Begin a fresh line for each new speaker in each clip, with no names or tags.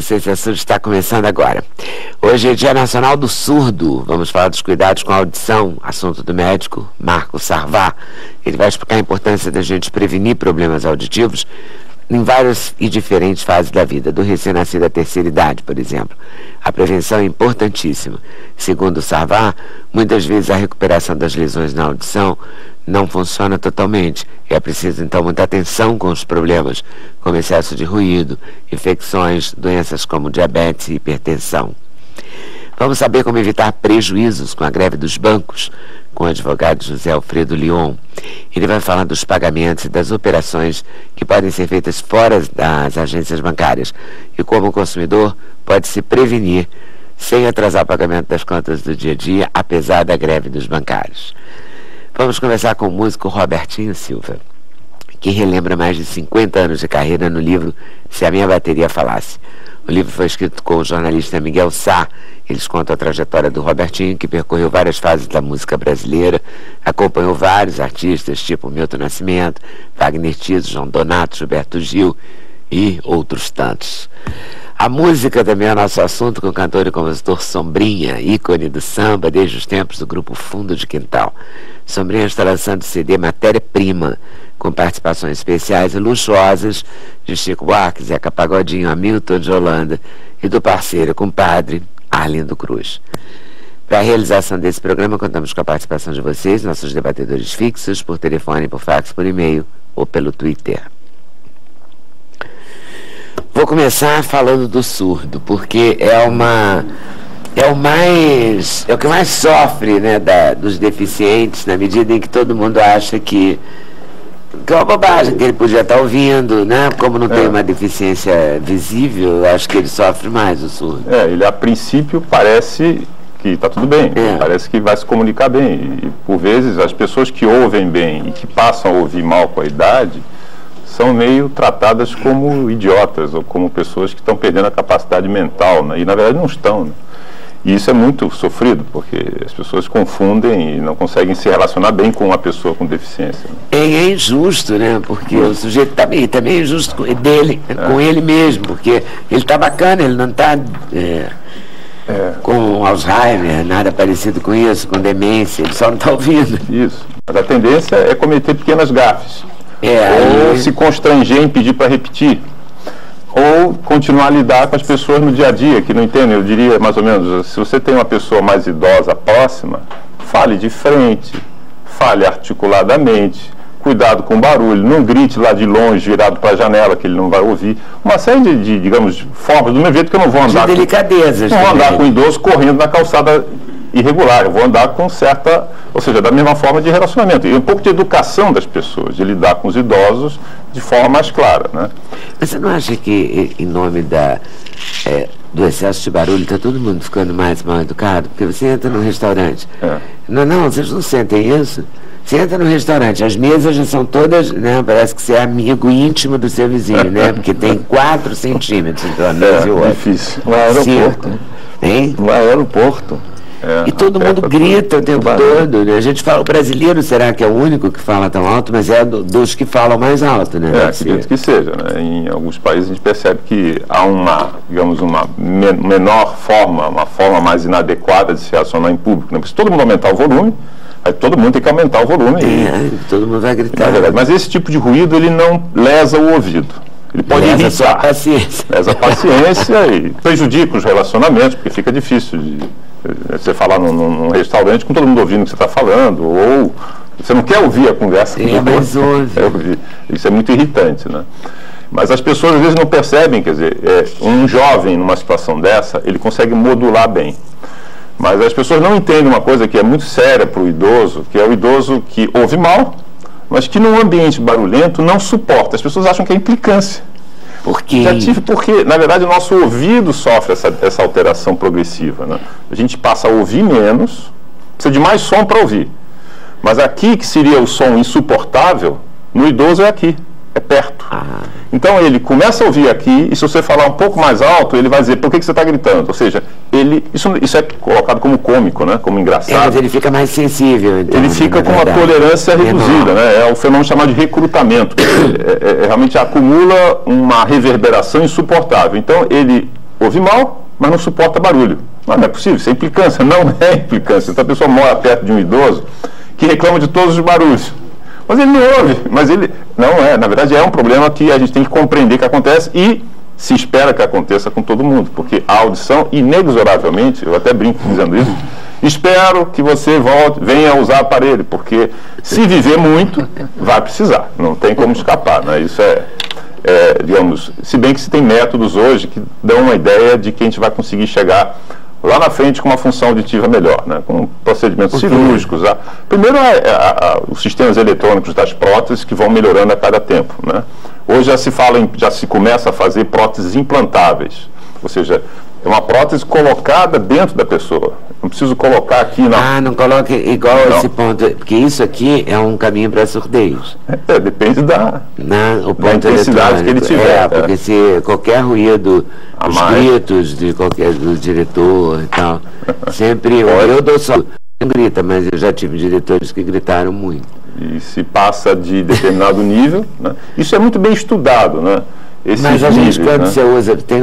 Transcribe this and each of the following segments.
O Ciência Surda está começando agora. Hoje é Dia Nacional do Surdo. Vamos falar dos cuidados com a audição, assunto do médico Marco Sarvá. Ele vai explicar a importância da gente prevenir problemas auditivos em várias e diferentes fases da vida, do recém-nascido à terceira idade, por exemplo. A prevenção é importantíssima. Segundo o Sarvá, muitas vezes a recuperação das lesões na audição não funciona totalmente. É preciso, então, muita atenção com os problemas, como excesso de ruído, infecções, doenças como diabetes e hipertensão. Vamos saber como evitar prejuízos com a greve dos bancos, com o advogado José Alfredo Lyon. Ele vai falar dos pagamentos e das operações que podem ser feitas fora das agências bancárias e como o consumidor pode se prevenir sem atrasar o pagamento das contas do dia a dia, apesar da greve dos bancários. Vamos conversar com o músico Robertinho Silva, que relembra mais de 50 anos de carreira no livro Se a Minha Bateria Falasse. O livro foi escrito com o jornalista Miguel Sá. Eles contam a trajetória do Robertinho, que percorreu várias fases da música brasileira, acompanhou vários artistas, tipo Milton Nascimento, Wagner Tiso, João Donato, Gilberto Gil e outros tantos. A música também é nosso assunto, com o cantor e compositor Sombrinha, ícone do samba desde os tempos do grupo Fundo de Quintal. Sombrinha está lançando o CD Matéria-Prima, com participações especiais e luxuosas de Chico Buarque, Zeca Pagodinho, Hamilton de Holanda e do parceiro, compadre Arlindo Cruz. Para a realização desse programa, contamos com a participação de vocês, nossos debatedores fixos, por telefone, por fax, por e-mail ou pelo Twitter. Vou começar falando do surdo, porque é o que mais sofre, né, dos deficientes, na medida em que todo mundo acha que é uma bobagem, que ele podia estar ouvindo, né? Como não tem uma deficiência visível, eu acho que ele sofre mais, o surdo.
Ele a princípio parece que está tudo bem, parece que vai se comunicar bem. E por vezes as pessoas que ouvem bem e que passam a ouvir mal com a idade são meio tratadas como idiotas ou como pessoas que estão perdendo a capacidade mental, né? E na verdade não estão, né? E isso é muito sofrido, porque as pessoas confundem e não conseguem se relacionar bem com uma pessoa com deficiência, né?
É injusto, né? Porque o sujeito também é injusto com ele mesmo, porque ele está bacana, ele não está com Alzheimer, nada parecido com isso, com demência, ele só não está ouvindo.
Isso. Mas a tendência é cometer pequenas gafes. Ou se constranger em pedir para repetir. Ou continuar a lidar com as pessoas no dia a dia, que não entendem. Eu diria mais ou menos, se você tem uma pessoa mais idosa próxima, fale de frente, fale articuladamente, cuidado com o barulho, não grite lá de longe, virado para a janela, que ele não vai ouvir. Uma série digamos, formas, do mesmo jeito que eu não vou andar com um idoso correndo na calçada irregular, eu vou andar com certa, ou seja, da mesma forma de relacionamento. E um pouco de educação das pessoas, de lidar com os idosos de forma mais clara, né?
Mas você não acha que, em nome do excesso de barulho, está todo mundo ficando mais mal educado? Porque você entra num restaurante. Não, vocês não sentem isso? Você entra no restaurante, as mesas já são todas, né? Parece que você é amigo íntimo do seu vizinho, né? Porque tem 4 centímetros entre uma mesa e outra.
Difícil. No aeroporto.
Hein?
No aeroporto.
E todo mundo grita o tempo todo, né? A gente fala, o brasileiro será que é o único que fala tão alto, mas é dos que falam mais alto, né?
Acredito que seja, né? Em alguns países a gente percebe que há uma menor forma, uma forma mais inadequada de se relacionar em público, né? Porque se todo mundo aumentar o volume, aí todo mundo tem que aumentar o volume.
Todo mundo vai gritar.
Mas esse tipo de ruído, ele não lesa o ouvido. Ele pode irritar. Lesa a paciência e prejudica os relacionamentos, porque fica difícil de você falar num restaurante com todo mundo ouvindo o que você está falando, ou você não quer ouvir a conversa.
Mas ouve.
Isso é muito irritante, né? Mas as pessoas às vezes não percebem, quer dizer, um jovem numa situação dessa, ele consegue modular bem. Mas as pessoas não entendem uma coisa que é muito séria para o idoso, que é o idoso que ouve mal, mas que num ambiente barulhento não suporta. As pessoas acham que é implicância. Porque, na verdade, o nosso ouvido sofre essa alteração progressiva, né? A gente passa a ouvir menos, precisa de mais som para ouvir. Mas aqui, que seria o som insuportável, no idoso é aqui, é perto. Então ele começa a ouvir aqui, e se você falar um pouco mais alto, ele vai dizer, por que você está gritando? Ou seja, isso é colocado como cômico, né? Como engraçado.
Mas ele fica mais sensível. Então,
ele fica com uma tolerância reduzida, né? É o fenômeno chamado de recrutamento. Realmente acumula uma reverberação insuportável. Então ele ouve mal, mas não suporta barulho. Não é possível, isso é implicância, não é implicância. Então a pessoa mora perto de um idoso que reclama de todos os barulhos. Mas ele não ouve, mas ele não é. Na verdade, é um problema que a gente tem que compreender que acontece e se espera que aconteça com todo mundo, porque a audição, inexoravelmente, eu até brinco dizendo isso, espero que você venha a usar aparelho, porque se viver muito, vai precisar, não tem como escapar, né? Isso digamos, se bem que se tem métodos hoje que dão uma ideia de que a gente vai conseguir chegar lá na frente com uma função auditiva melhor, né? Com procedimentos cirúrgicos. Primeiro, os sistemas eletrônicos das próteses que vão melhorando a cada tempo, né? Hoje já se começa a fazer próteses implantáveis, ou seja, é uma prótese colocada dentro da pessoa. Não preciso colocar aqui na...
não coloque igual a esse ponto, porque isso aqui é um caminho para a surdez.
Depende da
intensidade
que ele tiver.
Porque se qualquer ruído, os gritos do diretor e tal, sempre... Eu dou só... Não grita, mas eu já tive diretores que gritaram muito.
E se passa de determinado nível, né? Isso é muito bem estudado, né?
Mas a gente, quando você usa, tem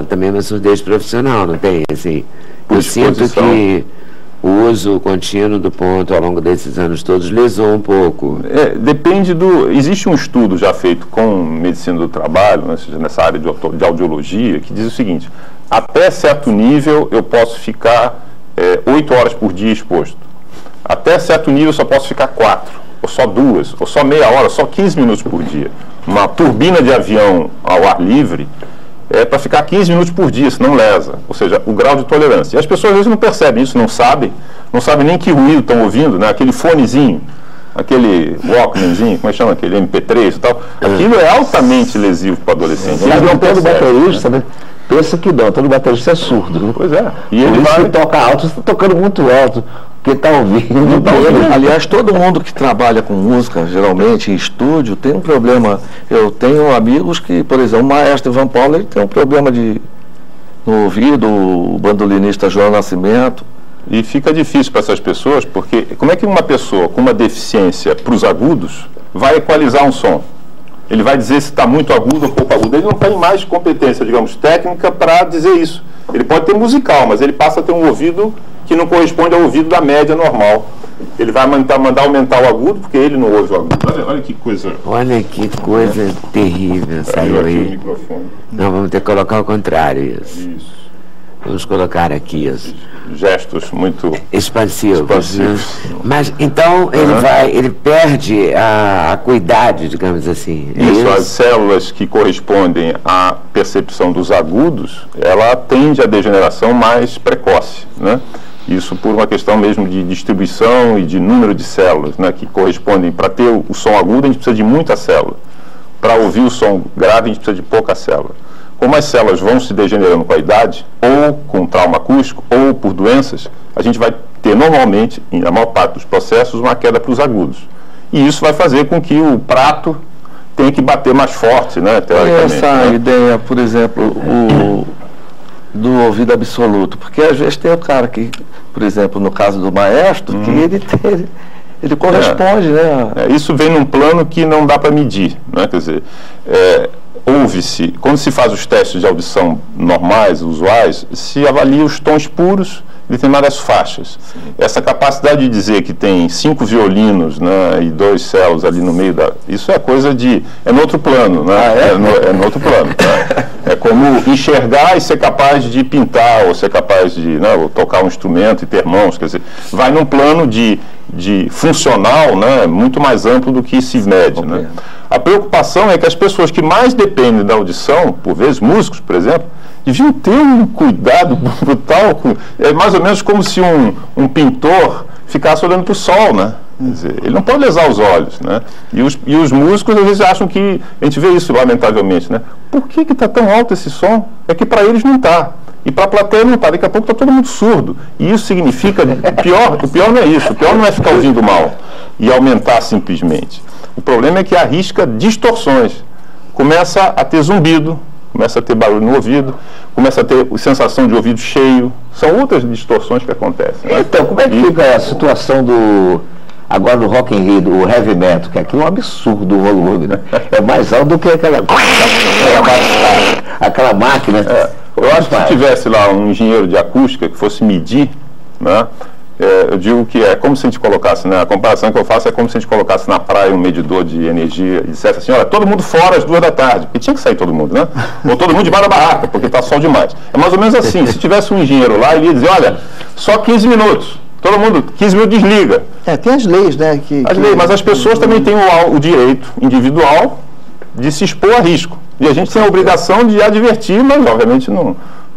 também uma surdez profissional, não tem? Assim, eu sinto que o uso contínuo do ponto ao longo desses anos todos lesou um pouco.
Depende existe um estudo já feito com medicina do trabalho, né, nessa área de audiologia, que diz o seguinte: até certo nível eu posso ficar 8 horas por dia exposto. Até certo nível eu só posso ficar 4, ou só 2, ou só meia hora, só 15 minutos por dia. Uma turbina de avião ao ar livre é para ficar 15 minutos por dia, senão lesa. Ou seja, o grau de tolerância. E as pessoas às vezes não percebem isso, não sabem nem que ruído estão ouvindo, né? Aquele fonezinho, aquele Walkmanzinho, como é que chama? Aquele MP3 e tal. Aquilo é altamente lesivo para o adolescente.
E não todo baterista, né? Pensa que não, todo baterista é surdo. Né?
Pois é.
E ele vai tocar alto, você está tocando muito alto. Quem está ouvindo,
Aliás, todo mundo que trabalha com música, geralmente em estúdio, tem um problema. Eu tenho amigos que, por exemplo, o maestro Ivan Paulo, ele tem um problema no ouvido, o bandolinista João Nascimento.
E fica difícil para essas pessoas, porque como é que uma pessoa com uma deficiência para os agudos vai equalizar um som? Ele vai dizer se está muito agudo ou pouco agudo. Ele não tem mais competência, digamos, técnica para dizer isso. Ele pode ter musical, mas ele passa a ter um ouvido que não corresponde ao ouvido da média normal. Ele vai mandar aumentar o agudo, porque ele não ouve o agudo. Olha que coisa...
Olha que coisa terrível saiu aí.
O microfone.
Não, vamos ter que colocar ao contrário isso. Vamos colocar aqui isso.
Gestos muito
expansivos. Né? Mas então ele perde a acuidade, digamos assim.
Isso, as células que correspondem à percepção dos agudos, ela tende à degeneração mais precoce, né? Isso por uma questão mesmo de distribuição e de número de células, né, que correspondem. Para ter o som agudo, a gente precisa de muita célula. Para ouvir o som grave, a gente precisa de pouca célula. Como as células vão se degenerando com a idade, ou com trauma acústico, ou por doenças, a gente vai ter normalmente, na maior parte dos processos, uma queda para os agudos. E isso vai fazer com que o prato tenha que bater mais forte, né, teoricamente.
Essa ideia, por exemplo, do ouvido absoluto, porque às vezes tem o cara que, por exemplo, no caso do maestro, que ele corresponde, né?
Isso vem num plano que não dá para medir, né? Quer dizer, ouve-se, quando se faz os testes de audição normais, usuais, se avalia os tons puros de determinadas faixas. Sim. Essa capacidade de dizer que tem 5 violinos, né, e 2 cellos ali no meio isso é coisa de... é no outro plano, né? É no outro plano. Né? É como enxergar e ser capaz de pintar, ou ser capaz de, né, ou tocar um instrumento e ter mãos, quer dizer, vai num plano de funcional, né, muito mais amplo do que se mede, né? A preocupação é que as pessoas que mais dependem da audição, por vezes músicos, por exemplo, deviam ter um cuidado brutal. É mais ou menos como se um pintor ficasse olhando para o sol, né? Quer dizer, ele não pode lesar os olhos, né? E os músicos às vezes acham que, a gente vê isso lamentavelmente, né? Por que está tão alto esse som? É que para eles não está. E para a plateia não está. Daqui a pouco está todo mundo surdo. E isso significa... O pior não é isso. O pior não é ficar ouvindo mal e aumentar simplesmente. O problema é que arrisca distorções. Começa a ter zumbido, começa a ter barulho no ouvido, começa a ter sensação de ouvido cheio. São outras distorções que acontecem. Né?
Então, como é que fica a situação agora do Rock in Rio, o heavy metal, que aqui é um absurdo o volume, né? É mais alto do que aquela máquina.
Eu acho que se tivesse lá um engenheiro de acústica que fosse medir, né, eu digo que é como se a gente colocasse, né, a comparação que eu faço é como se a gente colocasse na praia um medidor de energia e dissesse assim, olha, todo mundo fora às 2 da tarde, porque tinha que sair todo mundo, né? Ou todo mundo debaixo da barraca, porque está sol demais. É mais ou menos assim, se tivesse um engenheiro lá, ele ia dizer, olha, só 15 minutos, todo mundo, 15 minutos desliga.
Tem as leis, né?
Leis, mas as pessoas também têm o direito individual de se expor a risco. E a gente tem a obrigação de advertir, mas obviamente não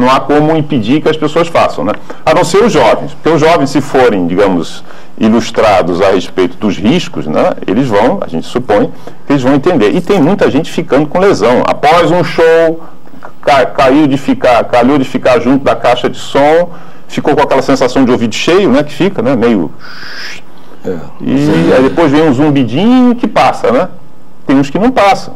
há como impedir que as pessoas façam, né? A não ser os jovens, porque os jovens, se forem, digamos, ilustrados a respeito dos riscos, né, eles vão, a gente supõe, que eles vão entender. E tem muita gente ficando com lesão. Após um show, calhou de ficar junto da caixa de som, ficou com aquela sensação de ouvido cheio, né, que fica, né, meio... E aí depois vem um zumbidinho que passa, né? Tem uns que não passam.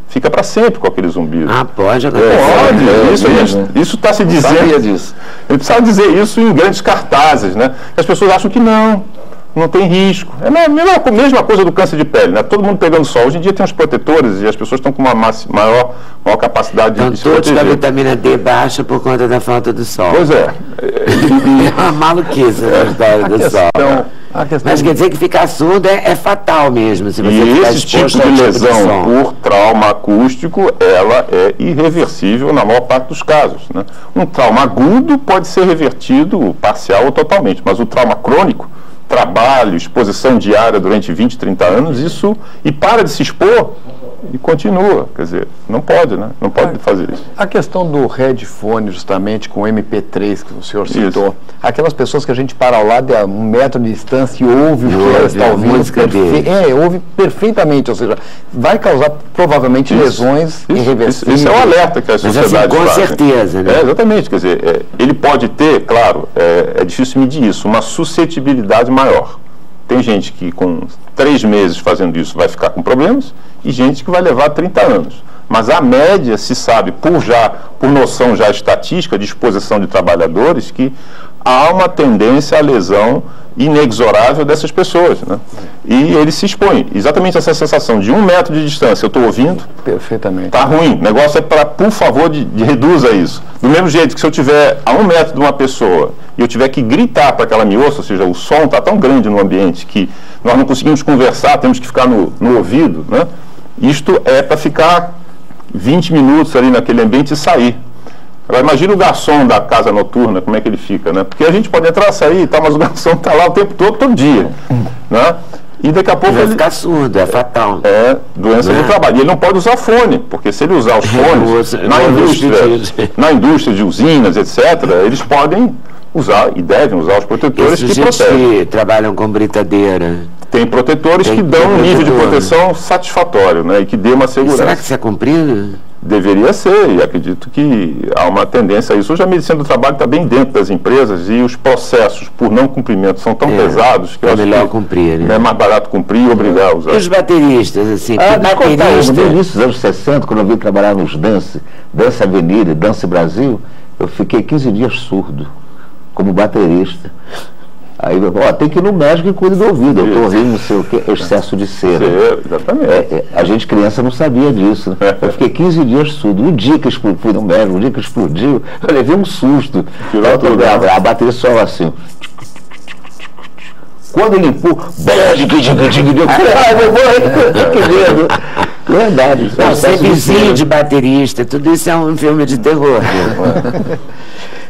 Fica para sempre com aquele zumbido.
Pode acontecer.
Isso está se dizendo. Disso. Ele precisava dizer isso em grandes cartazes, né? As pessoas acham que não tem risco. É a mesma coisa do câncer de pele, né? Todo mundo pegando sol. Hoje em dia tem os protetores e as pessoas estão com uma maior capacidade de se proteger.
Todos com a vitamina D baixa por conta da falta do sol.
Pois é.
É uma maluquice a história do sol. Mas quer dizer que ficar surdo é fatal mesmo. Se você
e esse tipo de lesão por trauma acústico, ela é irreversível na maior parte dos casos, né? Um trauma agudo pode ser revertido parcial ou totalmente, mas o trauma crônico, trabalho, exposição diária durante 20, 30 anos, isso, e para de se expor, e continua, quer dizer, não pode, né? Não pode fazer isso.
A questão do headphone, justamente, com o MP3 que o senhor citou, aquelas pessoas que a gente para ao lado a 1 metro de distância e ouve o que ela está ouvindo, ouve perfeitamente, ou seja, vai causar provavelmente lesões irreversíveis.
Isso é um alerta que a sociedade
faz. Com certeza, né?
Exatamente, quer dizer, ele pode ter, claro, é difícil medir isso, uma suscetibilidade maior. Tem gente que com 3 meses fazendo isso vai ficar com problemas e gente que vai levar 30 anos. Mas a média se sabe, por noção já estatística de exposição de trabalhadores, que há uma tendência à lesão inexorável dessas pessoas, né? E eles se expõem. Exatamente essa sensação de 1 metro de distância, eu estou ouvindo,
perfeitamente.
Está ruim. O negócio é para, por favor, reduza isso. Do mesmo jeito que se eu estiver a 1 metro de uma pessoa e eu tiver que gritar para que ela me ouça, ou seja, o som está tão grande no ambiente que nós não conseguimos conversar, temos que ficar no ouvido, né? Isto é para ficar 20 minutos ali naquele ambiente e sair. Agora, imagina o garçom da casa noturna, como é que ele fica, né? Porque a gente pode entrar e sair e tal, mas o garçom está lá o tempo todo dia, né? E daqui a pouco
ele vai ficar surdo, é fatal.
É doença do trabalho. E ele não pode usar fone, porque se ele usar os fones, na indústria de usinas, etc., eles podem usar e devem usar os protetores que protegem.
Que trabalham com britadeira.
Tem protetores que dão um nível de proteção satisfatório, né? E que dê uma segurança.
Será que isso é cumprido?
Deveria ser, e acredito que há uma tendência a isso. Hoje a medicina do trabalho está bem dentro das empresas e os processos por não cumprimento são tão pesados que eu acho
melhor cumprir, né?
É mais barato cumprir e obrigar a usar.
E os bateristas, assim,
no início dos anos 60, quando eu vim trabalhar nos Dance Avenida, Dance Brasil, eu fiquei 15 dias surdo, como baterista. Aí, tem que ir no médico e cuida do ouvido. Eu estou ouvindo, não sei o que, excesso de cera.
Exatamente.
A gente, criança, não sabia disso. Né? Eu fiquei 15 dias surdo. Um dia que fui no médico, um dia que explodiu, eu levei um susto. A bateria só assim. Quando ele limpou, verdade.
Ser vizinho de baterista, tudo isso é um filme de terror.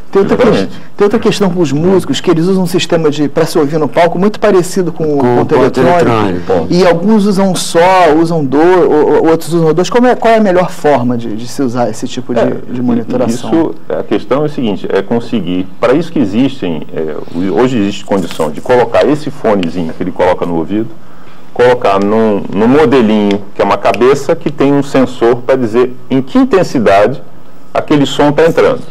Tem outra questão com os músicos, que eles usam um sistema para se ouvir no palco muito parecido com o ponto eletrônico. E alguns usam usam outros usam dois. Qual é a melhor forma de se usar esse tipo de monitoração?
A questão é o seguinte, é conseguir, para isso que existem, hoje existe condição de colocar esse fonezinho que ele coloca no ouvido, colocar num modelinho, que é uma cabeça, que tem um sensor para dizer em que intensidade aquele som está entrando.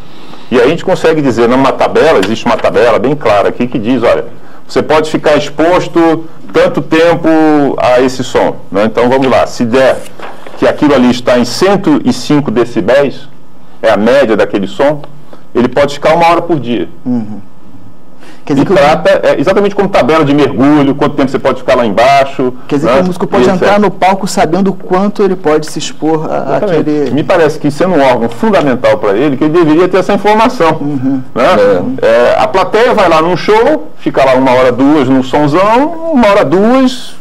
E aí a gente consegue dizer, numa tabela, existe uma tabela bem clara aqui que diz, olha, você pode ficar exposto tanto tempo a esse som, né? Então vamos lá, se der que aquilo ali está em 105 decibéis, é a média daquele som, ele pode ficar 1 hora por dia.
Uhum.
E trata exatamente como tabela de mergulho, quanto tempo você pode ficar lá embaixo.
Quer dizer, que o músico pode entrar no palco sabendo o quanto ele pode se expor àquele...
Me parece que sendo um órgão fundamental para ele, que ele deveria ter essa informação. A plateia vai lá num show, fica lá 1 hora, 2 num sonzão, 1 hora, 2,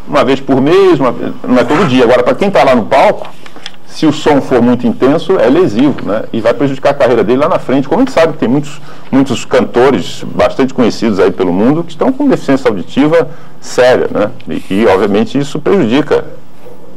uma vez por mês, não é todo dia. Agora, para quem está lá no palco, se o som for muito intenso, é lesivo, né? E vai prejudicar a carreira dele lá na frente. Como a gente sabe que tem muitos cantores bastante conhecidos aí pelo mundo que estão com deficiência auditiva séria, né? E obviamente, isso prejudica.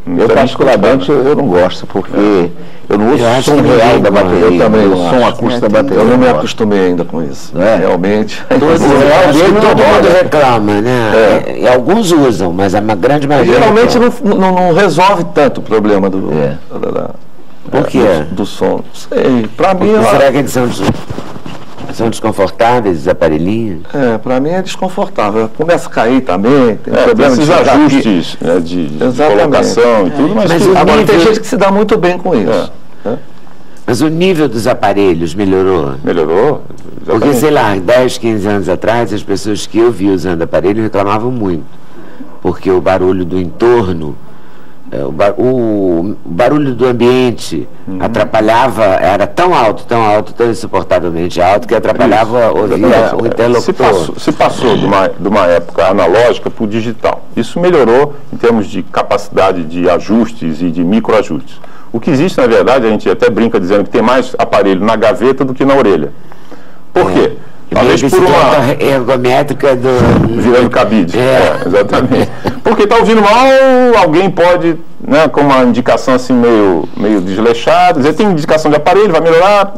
Eu, particularmente, eu não gosto, porque eu não uso o som real da bateria. Eu também, o som acústico da bateria.
Eu não me acostumei ainda com isso. Realmente.
Todo mundo reclama, né? E alguns usam, mas a grande maioria...
Geralmente não resolve tanto o problema do...
Por quê?
Do som. Não sei. Para mim...
Será que eles são desconfortáveis, os aparelhinhos?
Para mim é desconfortável. Começa a cair também, tem problema
de ajustes, né, de colocação e tudo, mas
agora tem gente que se dá muito bem com isso.
Mas o nível dos aparelhos melhorou?
Melhorou, exatamente.
Porque, sei lá, 10, 15 anos atrás, as pessoas que eu vi usando aparelho reclamavam muito, porque o barulho do entorno, o barulho do ambiente atrapalhava, era tão alto, tão insuportavelmente alto, que atrapalhava ouvir o interlocutor.
Se passou de uma época analógica para o digital. Isso melhorou em termos de capacidade de ajustes e de microajustes. O que existe, na verdade, a gente até brinca dizendo que tem mais aparelho na gaveta do que na orelha. Por quê?
Talvez por uma ergométrica
virando cabide. Exatamente. Porque está ouvindo mal, alguém pode, né, com uma indicação assim meio desleixada, dizer, tem indicação de aparelho, vai melhorar.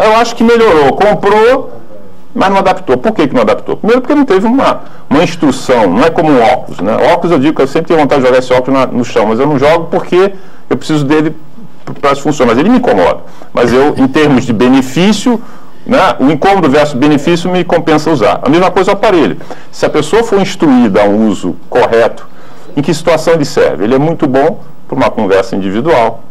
Eu acho que melhorou. Comprou, mas não adaptou. Por que não adaptou? Primeiro porque não teve uma instrução, não é como um óculos, né? Óculos, eu digo que eu sempre tenho vontade de jogar esse óculos no chão, mas eu não jogo porque eu preciso dele para funcionar. Mas ele me incomoda. Mas eu, em termos de benefício, né, o incômodo versus benefício me compensa usar. A mesma coisa o aparelho. Se a pessoa for instruída a um uso correto, em que situação ele serve? Ele é muito bom para uma conversa individual,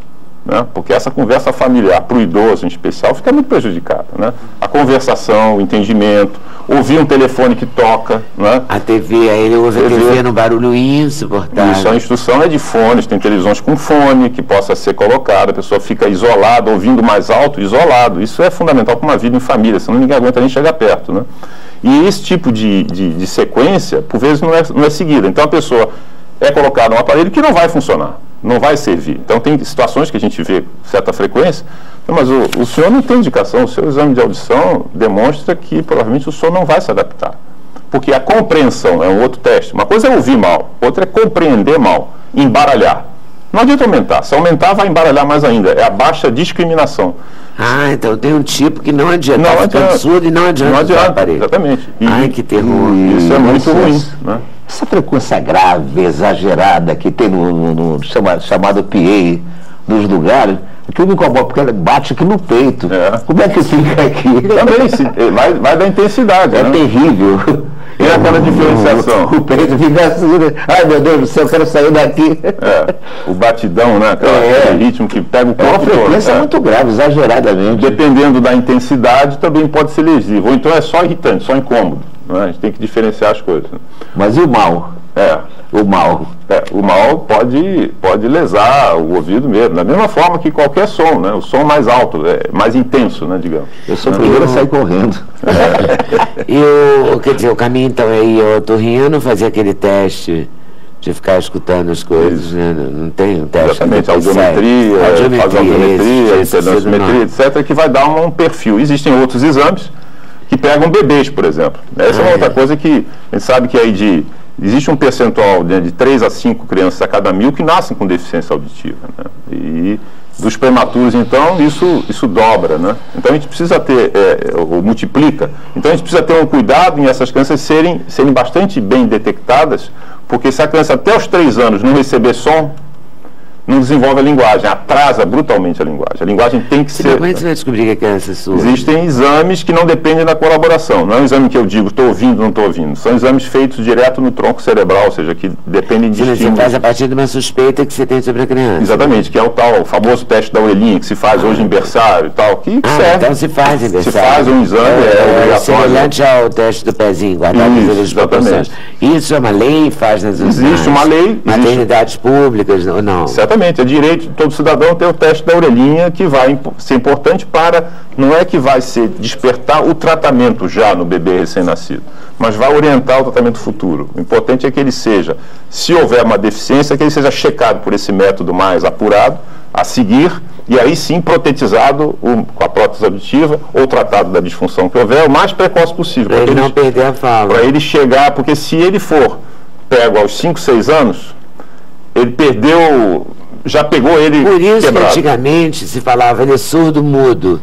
né, porque essa conversa familiar, para o idoso em especial, fica muito prejudicada. Né? A conversação, o entendimento, ouvir um telefone que toca. Né?
A TV, aí ele ouve a TV no barulho insuportável.
Isso, a instrução é de fones, tem televisões com fone que possa ser colocada, a pessoa fica isolada, ouvindo mais alto, isolado. Isso é fundamental para uma vida em família, senão ninguém aguenta nem chegar perto. Né? E esse tipo de sequência, por vezes, não é seguida. Então a pessoa é colocada num aparelho que não vai funcionar, não vai servir. Então tem situações que a gente vê com certa frequência, mas o senhor não tem indicação, o seu exame de audição demonstra que provavelmente o senhor não vai se adaptar. Porque a compreensão é um outro teste. Uma coisa é ouvir mal, outra é compreender mal, embaralhar. Não adianta aumentar, se aumentar vai embaralhar mais ainda, é a baixa discriminação.
Então tem um tipo que não adianta, não adianta, surdo e não adianta,
exatamente.
Ai, que terror.
Isso é muito ruim, né?
Essa frequência grave, exagerada, que tem no chamado PA nos lugares, aquilo me incomoda, porque ela bate aqui no peito. Como é que fica aqui?
Também, vai da intensidade.
É terrível.
E aquela diferenciação?
O peito fica assim, ai meu Deus do céu, eu quero sair daqui.
O batidão, né? Aquele ritmo que pega o corpo.
É uma frequência muito grave, exageradamente.
Dependendo da intensidade, também pode ser lesivo. Ou então é só irritante, só incômodo. Né? A gente tem que diferenciar as coisas.
Mas e o mal? O mal.
O mal pode lesar o ouvido mesmo, da mesma forma que qualquer som, né? O som mais alto, mais intenso, né, digamos.
Eu sou o primeiro a sair correndo.
Quer dizer, o caminho então é ir ao otorrino, fazer aquele teste de ficar escutando as coisas, né? Não tem um teste.
Exatamente, audiometria, impedanciometria, etc., que vai dar um perfil. Existem outros exames que pegam bebês, por exemplo. Essa é uma outra coisa que a gente sabe que aí existe um percentual de 3 a 5 crianças a cada 1000 que nascem com deficiência auditiva. Né? E dos prematuros, então, isso dobra. Né? Então a gente precisa ter, ou multiplica, então a gente precisa ter um cuidado em essas crianças serem bastante bem detectadas, porque se a criança até os 3 anos não receber som, não desenvolve a linguagem, atrasa brutalmente a linguagem. A linguagem tem que ser...
Como é que você vai descobrir que a criança é surda?
Existem exames que não dependem da colaboração. Não é um exame que eu digo, estou ouvindo, não estou ouvindo. São exames feitos direto no tronco cerebral, ou seja, que dependem de estímulos.
Você faz a partir de uma suspeita que você tem sobre a criança.
Exatamente, que é o famoso teste da orelhinha, que se faz hoje em berçário e tal, que serve.
Então se faz em berçário.
Se faz um exame, é obrigatório.
Semelhante ao teste do pezinho, guardar as orelhas de proporções. Isso é uma lei, faz nas
Existe uma lei.
Maternidades públicas, ou não?
Certamente, é direito de todo cidadão ter o teste da orelhinha, que vai ser importante para, não é que vai ser despertar o tratamento já no bebê recém-nascido, mas vai orientar o tratamento futuro. O importante é que ele seja, se houver uma deficiência, que ele seja checado por esse método mais apurado, a seguir, e aí sim protetizado com a prótese auditiva ou tratado da disfunção que houver o mais precoce possível.
Para ele não perder a fala.
Para ele chegar, porque se ele for pego aos 5, 6 anos, ele perdeu, já pegou ele
Por isso
quebrado.
que antigamente se falava, ele é surdo-mudo.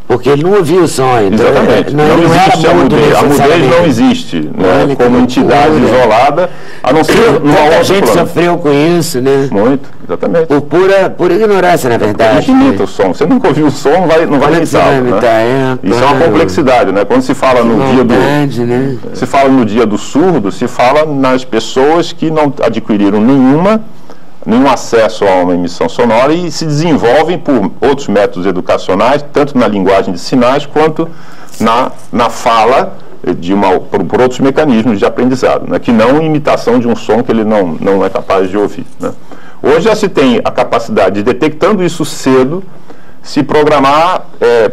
Porque ele não ouvia o som. Então
exatamente. Não existe a mudez. A mudez não existe, né, como entidade isolada, a não ser numa outra.
A gente sofreu com isso, né?
Muito, exatamente.
Por pura ignorância, na verdade.
A gente imita o som. Você nunca ouviu o som, não vai imitar. Né? Isso é uma complexidade, né? Quando se fala no dia do...
Né?
Se fala no dia do surdo, se fala nas pessoas que não adquiriram nenhum acesso a uma emissão sonora e se desenvolvem por outros métodos educacionais, tanto na linguagem de sinais quanto na fala por outros mecanismos de aprendizado, né, que não imitação de um som que ele não é capaz de ouvir. Né. Hoje já se tem a capacidade de, detectando isso cedo, se programar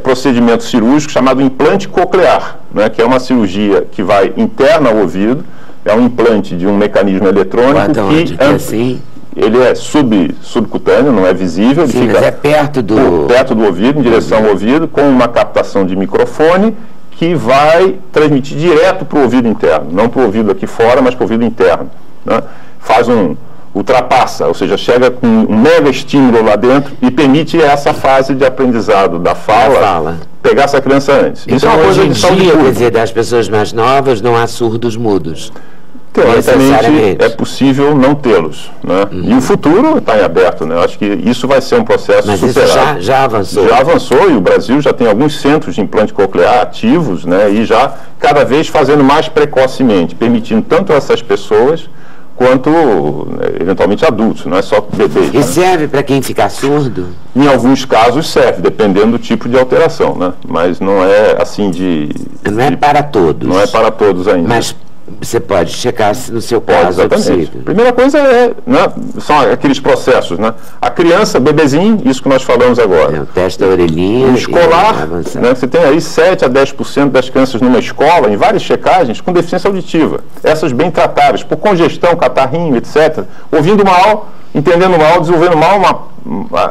procedimento cirúrgico chamado implante coclear, né, que é uma cirurgia que vai interna ao ouvido, é um implante de um mecanismo eletrônico que
assim?
Ele é subcutâneo, não é visível.
Sim,
ele fica
mas é perto do
ouvido, em direção ao ouvido, com uma captação de microfone que vai transmitir direto para o ouvido interno, não para o ouvido aqui fora, mas para o ouvido interno. Né? Ultrapassa, ou seja, chega com um mega estímulo lá dentro e permite essa fase de aprendizado da fala. Pegar essa criança antes.
Então, isso é uma coisa de saúde pública. Quer dizer, das pessoas mais novas não há surdos mudos.
Teoricamente, é possível não tê-los. Né? E o futuro está em aberto. Né? Eu acho que isso vai ser um processo superado.
Isso já avançou.
Já avançou, e o Brasil já tem alguns centros de implante coclear ativos, né? E já cada vez fazendo mais precocemente, permitindo tanto essas pessoas quanto, eventualmente, adultos, não é só bebês.
E serve para quem ficar surdo?
Em alguns casos serve, dependendo do tipo de alteração, né? Mas não é assim
Não é para todos.
Não é para todos ainda.
Mas você pode checar se no seu caso é possível.
Primeira coisa são aqueles processos, né? A criança, bebezinho, isso que nós falamos agora.
O teste da orelhinha.
O escolar, né? Você tem aí 7 a 10% das crianças numa escola, em várias checagens, com deficiência auditiva. Essas bem tratáveis, por congestão, catarrinho, etc. Ouvindo mal, entendendo mal, desenvolvendo mal,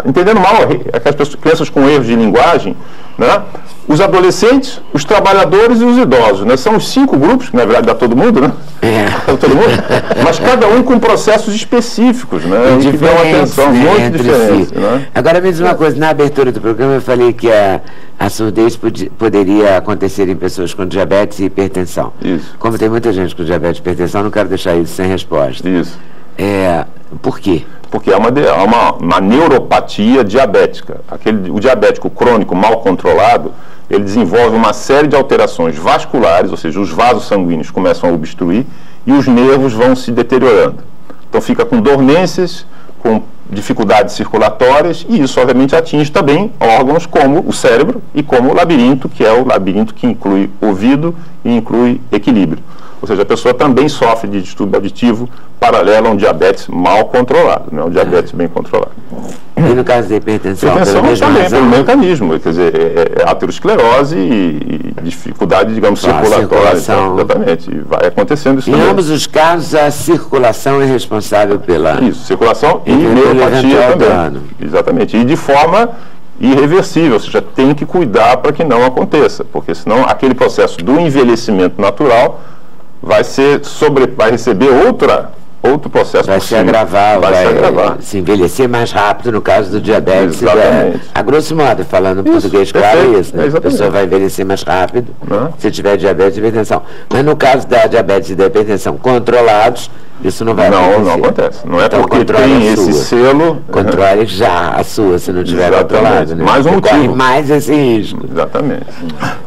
entendendo mal aquelas crianças com erros de linguagem, né? Os adolescentes, os trabalhadores e os idosos, né? São os 5 grupos, que na verdade dá todo mundo, né? Dá todo mundo, mas cada um com processos específicos, né? E que dão atenção, muito diferente. Né?
Agora me diz uma coisa, na abertura do programa eu falei que a surdez poderia acontecer em pessoas com diabetes e hipertensão.
Isso.
Como tem muita gente com diabetes e hipertensão, não quero deixar isso sem resposta.
Isso.
Por quê?
Porque é uma neuropatia diabética. O diabético crônico mal controlado, ele desenvolve uma série de alterações vasculares, ou seja, os vasos sanguíneos começam a obstruir e os nervos vão se deteriorando. Então fica com dormências, com dificuldades circulatórias, e isso obviamente atinge também órgãos como o cérebro e como o labirinto, que é o labirinto que inclui ouvido e inclui equilíbrio. Ou seja, a pessoa também sofre de distúrbio auditivo paralelo a um diabetes mal controlado, não é um diabetes bem controlado.
E no caso da hipertensão?
Também, pelo mecanismo, quer dizer, é aterosclerose e dificuldade, digamos, circulatória. Exatamente, e vai acontecendo isso também.
Em ambos os casos, a circulação é responsável pela...
Isso, circulação e neuropatia também.
Dano.
Exatamente, e de forma irreversível, ou seja, tem que cuidar para que não aconteça, porque senão aquele processo do envelhecimento natural vai receber outro processo.
Vai se agravar,
vai se agravar.
Se envelhecer mais rápido no caso do diabetes.
Exatamente.
A grosso modo, falando português claro, é isso, né? A pessoa vai envelhecer mais rápido se tiver diabetes e hipertensão. Mas no caso da diabetes e da hipertensão controlados, isso não vai acontecer.
Não acontece. Não é
então,
porque tem esse selo...
Controle já a sua, se não tiver controlado. Né?
Mais um motivo.
Corre mais esse risco.
Exatamente.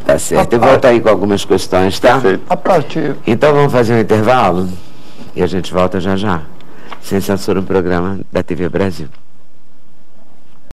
Tá certo. Eu volto aí com algumas questões, tá?
Perfeito.
A partir...
Então vamos fazer um intervalo e a gente volta já já. Sem Censura, um programa da TV Brasil.